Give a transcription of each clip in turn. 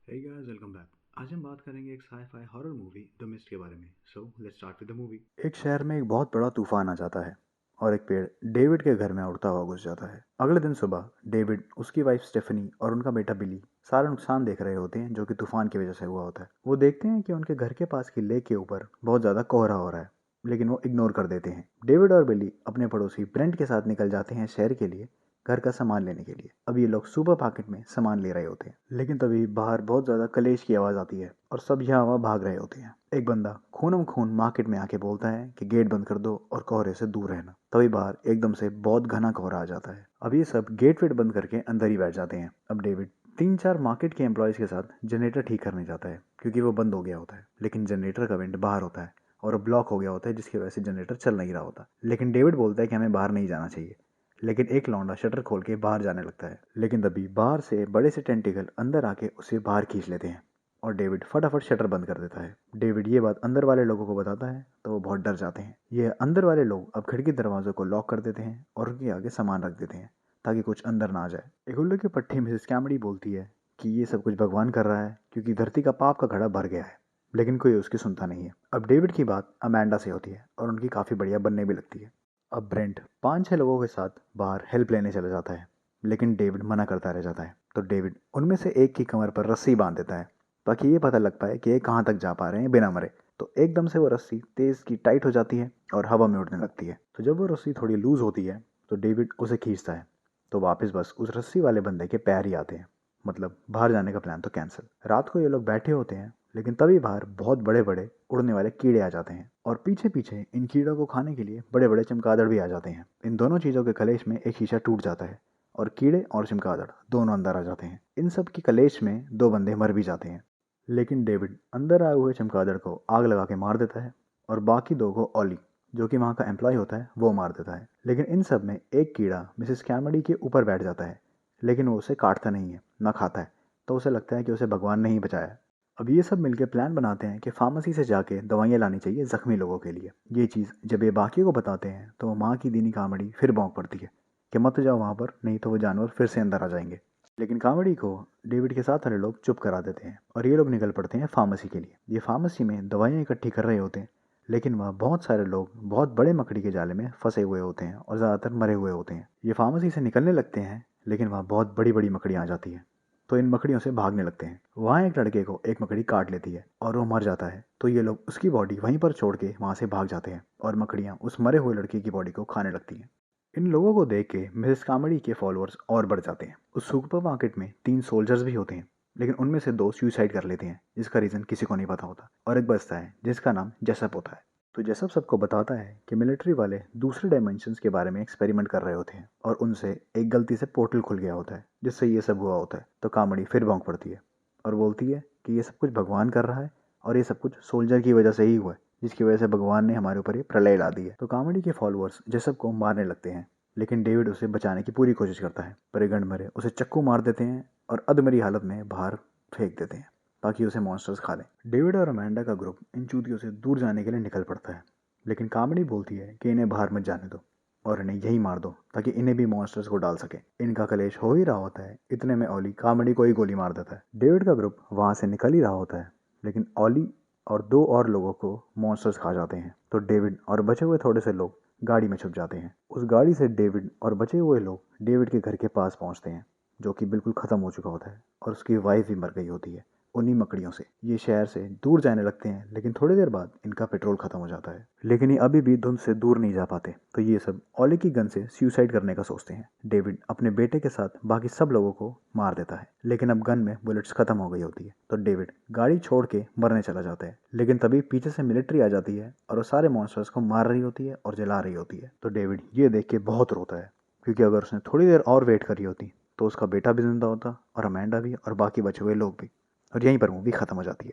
Hey guys, welcome back. आज हम बात करेंगे एक sci-fi horror movie the mist के बारे में। So let's start with the movie. एक शहर में एक बहुत बड़ा तूफान आ जाता है और एक पेड़ डेविड के घर में उड़ता हुआ घुस जाता है। अगले दिन सुबह डेविड, उसकी वाइफ स्टेफनी और उनका बेटा बिली सारा नुकसान देख रहे होते हैं जो कि तूफान की वजह से हुआ होता है। वो देखते हैं कि उनके घर के पास की लेक के ऊपर बहुत ज्यादा कोहरा हो रहा है, लेकिन वो इग्नोर कर देते हैं। डेविड और बिली अपने पड़ोसी ब्रेंट के साथ निकल जाते हैं शहर के लिए, घर का सामान लेने के लिए। अब ये लोग सुपर मार्केट में सामान ले रहे होते हैं, लेकिन तभी बाहर बहुत ज्यादा कलेश की आवाज आती है और सब यहाँ वहाँ भाग रहे होते हैं। एक बंदा खूनम खून मार्केट में आके बोलता है कि गेट बंद कर दो और कोहरे से दूर रहना। तभी बाहर एकदम से बहुत घना कोहरा आ जाता है। अब ये सब गेट वेट बंद करके अंदर ही बैठ जाते हैं। अब डेविड 3-4 मार्केट के एम्प्लॉयज के साथ जनरेटर ठीक करने जाता है क्योंकि वो बंद हो गया होता है, लेकिन जनरेटर का वेंट बाहर होता है और ब्लॉक हो गया होता है, जिसकी वजह से जनरेटर चल नहीं रहा होता। लेकिन डेविड बोलता है कि हमें बाहर नहीं जाना चाहिए, लेकिन एक लौंडा शटर खोल के बाहर जाने लगता है। लेकिन तभी बाहर से बड़े से टेंटिकल अंदर आके उसे बाहर खींच लेते हैं और डेविड फटाफट शटर बंद कर देता है। डेविड ये बात अंदर वाले लोगों को बताता है तो वो बहुत डर जाते हैं। ये अंदर वाले लोग अब खिड़की दरवाजों को लॉक कर देते हैं और उनके आगे सामान रख देते हैं ताकि कुछ अंदर ना आ जाए। एक उल्लू की पट्टी मिसेस कैमडी बोलती है कि ये सब कुछ भगवान कर रहा है क्योंकि धरती का पाप का घड़ा भर गया है, लेकिन कोई उसकी सुनता नहीं है। अब डेविड की बात अमेंडा से होती है और उनकी काफ़ी बढ़िया बनने भी लगती है। अब ब्रेंट 5-6 लोगों के साथ बाहर हेल्प लेने चला जाता है, लेकिन डेविड मना करता रह जाता है। तो डेविड उनमें से एक की कमर पर रस्सी बांध देता है ताकि ये पता लग पाए कि ये कहाँ तक जा पा रहे हैं बिना मरे। तो एकदम से वो रस्सी तेज की टाइट हो जाती है और हवा में उड़ने लगती है। तो जब वो रस्सी थोड़ी लूज होती है तो डेविड उसे खींचता है, तो वापस बस उस रस्सी वाले बंदे के पैर ही आते हैं। मतलब बाहर जाने का प्लान तो कैंसिल। रात को ये लोग बैठे होते हैं, लेकिन तभी बाहर बहुत बड़े बड़े उड़ने वाले कीड़े आ जाते हैं और पीछे पीछे इन कीड़ों को खाने के लिए बड़े बड़े चमगादड़ भी आ जाते हैं। इन दोनों चीज़ों के कलेश में एक शीशा टूट जाता है और कीड़े और चमगादड़ दोनों अंदर आ जाते हैं। इन सब की कलेश में 2 बंदे मर भी जाते हैं, लेकिन डेविड अंदर आए हुए चमगादड़ को आग लगा के मार देता है और बाकी 2 को ऑली, जो कि वहाँ का एम्प्लॉय होता है, वो मार देता है। लेकिन इन सब में एक कीड़ा मिसेस कैमडी के ऊपर बैठ जाता है, लेकिन वो उसे काटता नहीं है, ना खाता है। तो उसे लगता है कि उसे भगवान ने ही बचाया। अब ये सब मिलके प्लान बनाते हैं कि फार्मेसी से जाके दवाइयाँ लानी चाहिए जख्मी लोगों के लिए। ये चीज़ जब ये बाकी को बताते हैं तो माँ की दीनी कामड़ी फिर भौंक पड़ती है कि मत जाओ वहाँ पर, नहीं तो वो जानवर फिर से अंदर आ जाएंगे। लेकिन कामड़ी को डेविड के साथ वाले लोग चुप करा देते हैं और ये लोग निकल पड़ते हैं फार्मेसी के लिए। ये फार्मेसी में दवाइयाँ इकट्ठी कर रहे होते हैं, लेकिन वहाँ बहुत सारे लोग बहुत बड़े मकड़ी के जाले में फंसे हुए होते हैं और ज़्यादातर मरे हुए होते हैं। ये फार्मेसी से निकलने लगते हैं, लेकिन वहाँ बहुत बड़ी बड़ी मकड़ियाँ आ जाती हैं, तो इन मकड़ियों से भागने लगते हैं। वहाँ एक लड़के को एक मकड़ी काट लेती है और वो मर जाता है। तो ये लोग उसकी बॉडी वहीं पर छोड़ के वहाँ से भाग जाते हैं और मकड़ियाँ उस मरे हुए लड़के की बॉडी को खाने लगती हैं। इन लोगों को देख के मिसेस कामड़ी के फॉलोअर्स और बढ़ जाते हैं। उस सुपर मार्केट में 3 सोल्जर्स भी होते हैं, लेकिन उनमें से 2 सुसाइड कर लेते हैं, जिसका रीज़न किसी को नहीं पता होता, और एक बचता है जिसका नाम जेसप होता है। तो जेसप सबको बताता है कि मिलिट्री वाले दूसरे डायमेंशंस के बारे में एक्सपेरिमेंट कर रहे होते हैं और उनसे एक गलती से पोर्टल खुल गया होता है जिससे ये सब हुआ होता है। तो कामड़ी फिर भौंक पड़ती है और बोलती है कि ये सब कुछ भगवान कर रहा है और ये सब कुछ सोल्जर की वजह से ही हुआ है, जिसकी वजह से भगवान ने हमारे ऊपर ये प्रलय ला दी है। तो कामड़ी के फॉलोअर्स जेसप को मारने लगते हैं, लेकिन डेविड उसे बचाने की पूरी कोशिश करता है, पर ये गंडमरे उसे चक्कू मार देते हैं और अधमरी हालत में बाहर फेंक देते हैं ताकि उसे मॉन्स्टर्स खा लें। डेविड और अमेंडा का ग्रुप इन चूतियों से दूर जाने के लिए निकल पड़ता है, लेकिन कामड़ी बोलती है कि इन्हें बाहर मत जाने दो और इन्हें यही मार दो ताकि इन्हें भी मॉन्स्टर्स को डाल सके। इनका कलेश हो ही रहा होता है, इतने में ओली कामड़ी को ही गोली मार देता है। डेविड का ग्रुप वहां से निकल ही रहा होता है, लेकिन ओली और 2 और लोगों को मॉन्स्टर्स खा जाते हैं। तो डेविड और बचे हुए थोड़े से लोग गाड़ी में छुप जाते हैं। उस गाड़ी से डेविड और बचे हुए लोग डेविड के घर के पास पहुंचते हैं, जो कि बिल्कुल ख़त्म हो चुका होता है और उसकी वाइफ भी मर गई होती है उन्हीं मकड़ियों से। ये शहर से दूर जाने लगते हैं, लेकिन थोड़ी देर बाद इनका पेट्रोल खत्म हो जाता है, लेकिन ये अभी भी धुंध से दूर नहीं जा पाते। तो ये सब ओली की गन से सुसाइड करने का सोचते हैं। डेविड अपने बेटे के साथ बाकी सब लोगों को मार देता है, लेकिन अब गन में बुलेट्स खत्म हो गई होती है। तो डेविड गाड़ी छोड़ के मरने चला जाता है, लेकिन तभी पीछे से मिलिट्री आ जाती है और वो सारे मॉन्स्टर्स को मार रही होती है और जला रही होती है। तो डेविड ये देख के बहुत रोता है, क्योंकि अगर उसने थोड़ी देर और वेट करी होती तो उसका बेटा भी जिंदा होता और अमेंडा भी और बाकी बचे हुए लोग भी, और यहीं पर मूवी खत्म हो जाती है।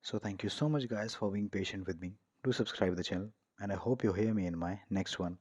So thank you so much guys for being patient with me. Do subscribe the channel and I hope you hear me in my next one.